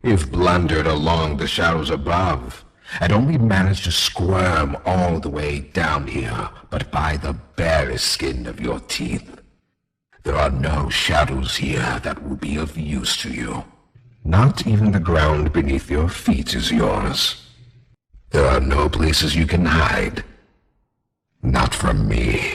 You've blundered along the shadows above, and only managed to squirm all the way down here, but by the barest skin of your teeth. There are no shadows here that will be of use to you. Not even the ground beneath your feet is yours. There are no places you can hide. Not from me.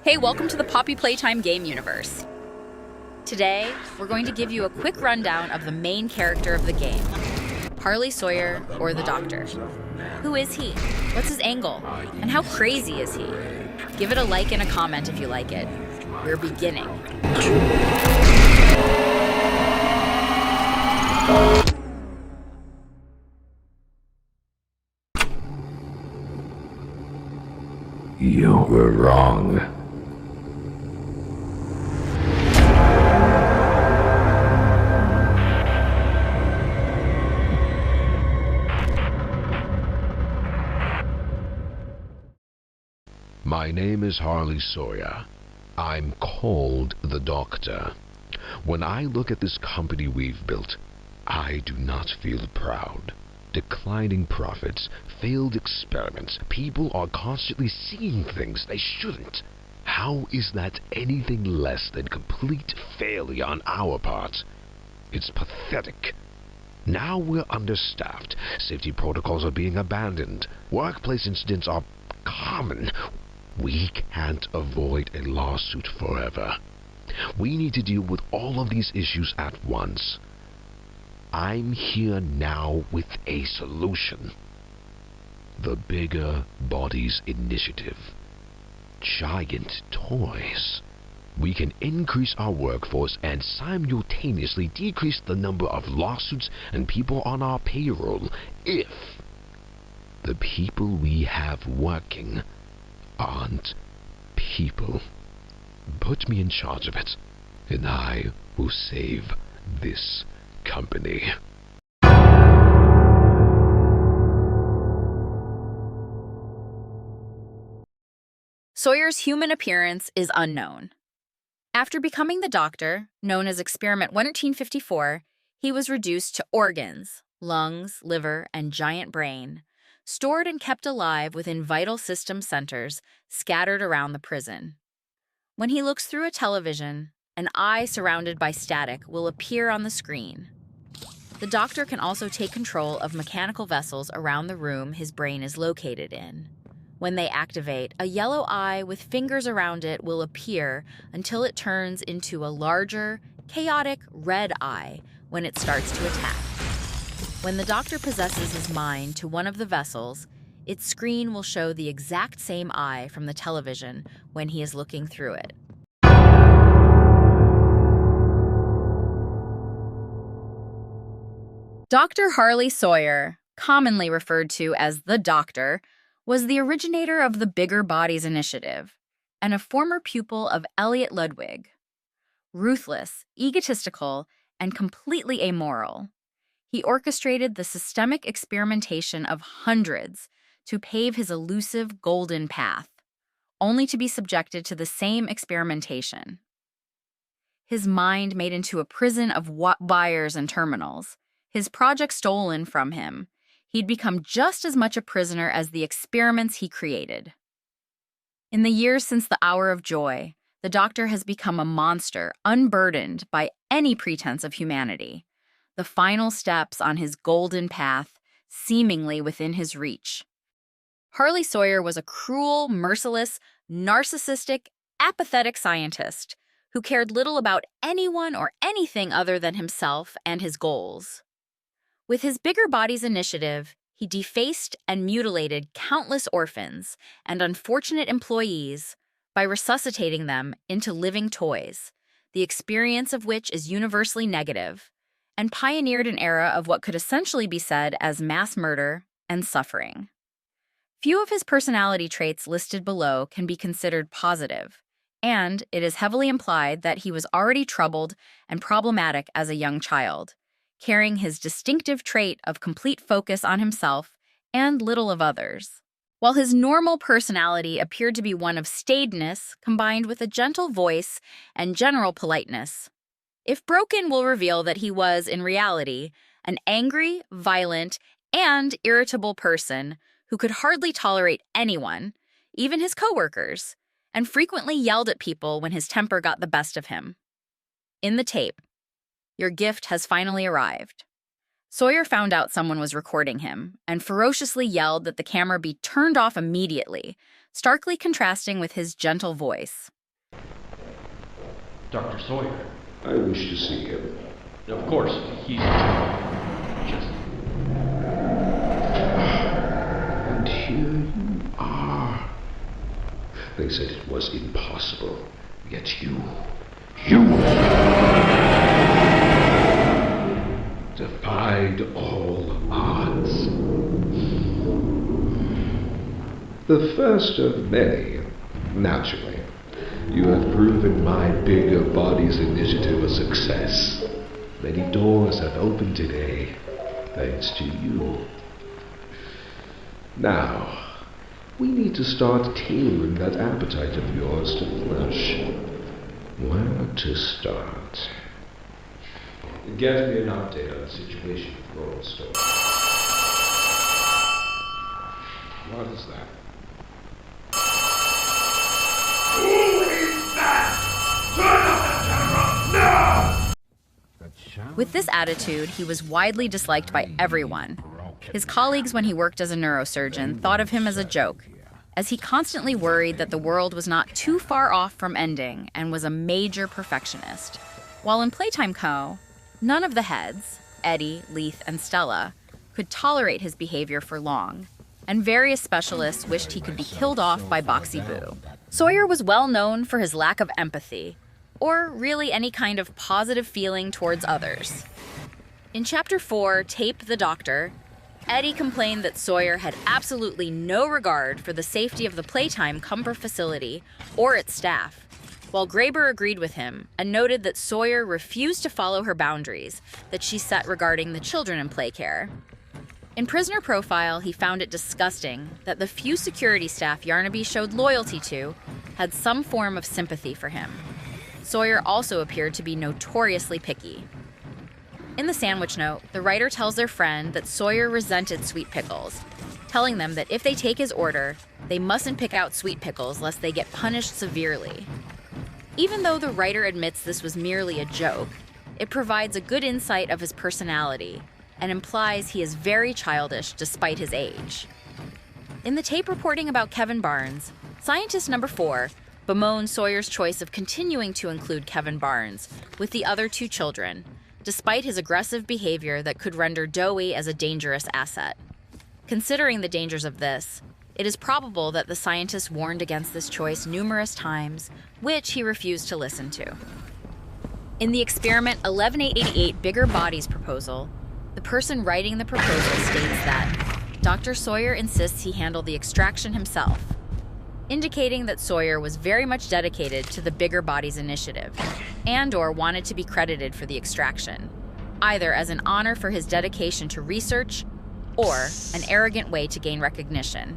Hey, welcome to the Poppy Playtime game universe. Today, we're going to give you a quick rundown of the main character of the game, Harley Sawyer, or the Doctor. Who is he? What's his angle? And how crazy is he? Give it a like and a comment if you like it. We're beginning. You were wrong. My name is Harley Sawyer. I'm called the Doctor. When I look at this company we've built, I do not feel proud. Declining profits, failed experiments, people are constantly seeing things they shouldn't. How is that anything less than complete failure on our part? It's pathetic. Now we're understaffed, safety protocols are being abandoned, workplace incidents are common. We can't avoid a lawsuit forever. We need to deal with all of these issues at once. I'm here now with a solution. The Bigger Bodies Initiative. Giant toys. We can increase our workforce and simultaneously decrease the number of lawsuits and people on our payroll if the people we have working aren't people. Put me in charge of it, and I will save this company. Sawyer's human appearance is unknown. After becoming the Doctor, known as Experiment 1354, he was reduced to organs, lungs, liver, and giant brain, stored and kept alive within vital system centers scattered around the prison. When he looks through a television, an eye surrounded by static will appear on the screen. The Doctor can also take control of mechanical vessels around the room his brain is located in. When they activate, a yellow eye with fingers around it will appear until it turns into a larger, chaotic red eye when it starts to attack. When the Doctor possesses his mind to one of the vessels, its screen will show the exact same eye from the television when he is looking through it. Dr. Harley Sawyer, commonly referred to as the Doctor, was the originator of the Bigger Bodies Initiative and a former pupil of Elliot Ludwig. Ruthless, egotistical, and completely amoral, he orchestrated the systemic experimentation of hundreds to pave his elusive golden path, only to be subjected to the same experimentation. His mind made into a prison of wires and terminals, his project stolen from him, he'd become just as much a prisoner as the experiments he created. In the years since the Hour of Joy, the Doctor has become a monster unburdened by any pretense of humanity, the final steps on his golden path seemingly within his reach. Harley Sawyer was a cruel, merciless, narcissistic, apathetic scientist who cared little about anyone or anything other than himself and his goals. With his Bigger Bodies Initiative, he defaced and mutilated countless orphans and unfortunate employees by resuscitating them into living toys, the experience of which is universally negative, and pioneered an era of what could essentially be said as mass murder and suffering. Few of his personality traits listed below can be considered positive, and it is heavily implied that he was already troubled and problematic as a young child, carrying his distinctive trait of complete focus on himself and little of others. while his normal personality appeared to be one of staidness combined with a gentle voice and general politeness. If broken, will reveal that he was, in reality, an angry, violent, and irritable person who could hardly tolerate anyone, even his coworkers, and frequently yelled at people when his temper got the best of him. In the tape, your gift has finally arrived. Sawyer found out someone was recording him and ferociously yelled that the camera be turned off immediately, starkly contrasting with his gentle voice. Dr. Sawyer. I wish to see him. Of course, he's just... And here you are. They said it was impossible, yet you defied all odds. The first of many, naturally. You have proven my Bigger Bodies initiative a success. Many doors have opened today, thanks to you. Now, we need to start tailoring that appetite of yours to flesh. Where to start? Get me an update on the situation with Laurel Stone. What is that? With this attitude, he was widely disliked by everyone. His colleagues, when he worked as a neurosurgeon, thought of him as a joke, as he constantly worried that the world was not too far off from ending and was a major perfectionist. While in Playtime Co., none of the heads, Eddie, Leith, and Stella, could tolerate his behavior for long, and various specialists wished he could be killed off by Boxy Boo. Sawyer was well known for his lack of empathy, or really any kind of positive feeling towards others. In Chapter 4, Tape the Doctor, Eddie complained that Sawyer had absolutely no regard for the safety of the Playtime Comfort facility or its staff, while Graber agreed with him and noted that Sawyer refused to follow her boundaries that she set regarding the children in play care. In Prisoner Profile, he found it disgusting that the few security staff Yarnaby showed loyalty to had some form of sympathy for him. Sawyer also appeared to be notoriously picky. In the sandwich note, the writer tells their friend that Sawyer resented Sweet Pickles, telling them that if they take his order, they mustn't pick out Sweet Pickles lest they get punished severely. Even though the writer admits this was merely a joke, it provides a good insight of his personality and implies he is very childish despite his age. In the tape reporting about Kevin Barnes, scientist number 4 bemoaned Sawyer's choice of continuing to include Kevin Barnes with the other 2 children, despite his aggressive behavior that could render Dowie as a dangerous asset. Considering the dangers of this, it is probable that the scientist warned against this choice numerous times, which he refused to listen to. In the experiment 11888 Bigger Bodies proposal, the person writing the proposal states that Dr. Sawyer insists he handle the extraction himself, indicating that Sawyer was very much dedicated to the Bigger Bodies initiative and/or wanted to be credited for the extraction, either as an honor for his dedication to research or an arrogant way to gain recognition.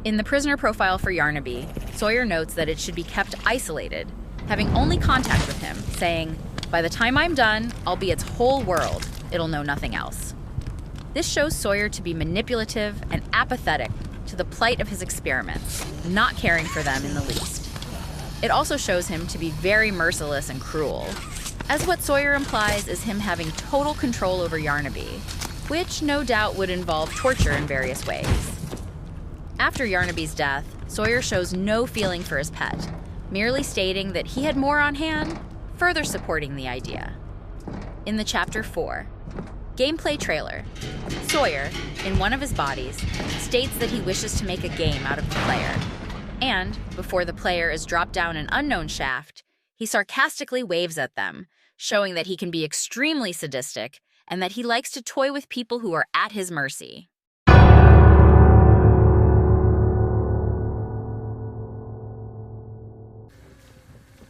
In the prisoner profile for Yarnaby, Sawyer notes that it should be kept isolated, having only contact with him, saying, "By the time I'm done, I'll be its whole world. It'll know nothing else." This shows Sawyer to be manipulative and apathetic to the plight of his experiments, not caring for them in the least. It also shows him to be very merciless and cruel, as what Sawyer implies is him having total control over Yarnaby, which no doubt would involve torture in various ways. After Yarnaby's death, Sawyer shows no feeling for his pet, merely stating that he had more on hand, further supporting the idea. In the Chapter 4, Gameplay Trailer, Sawyer, in one of his bodies, states that he wishes to make a game out of the player, and, before the player is dropped down an unknown shaft, he sarcastically waves at them, showing that he can be extremely sadistic and that he likes to toy with people who are at his mercy.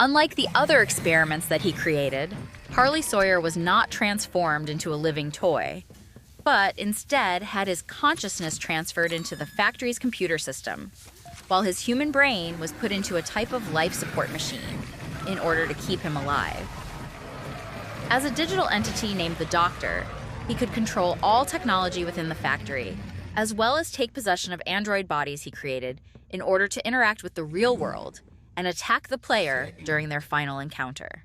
Unlike the other experiments that he created, Harley Sawyer was not transformed into a living toy, but instead had his consciousness transferred into the factory's computer system, while his human brain was put into a type of life support machine in order to keep him alive. As a digital entity named the Doctor, he could control all technology within the factory, as well as take possession of android bodies he created in order to interact with the real world and attack the player during their final encounter.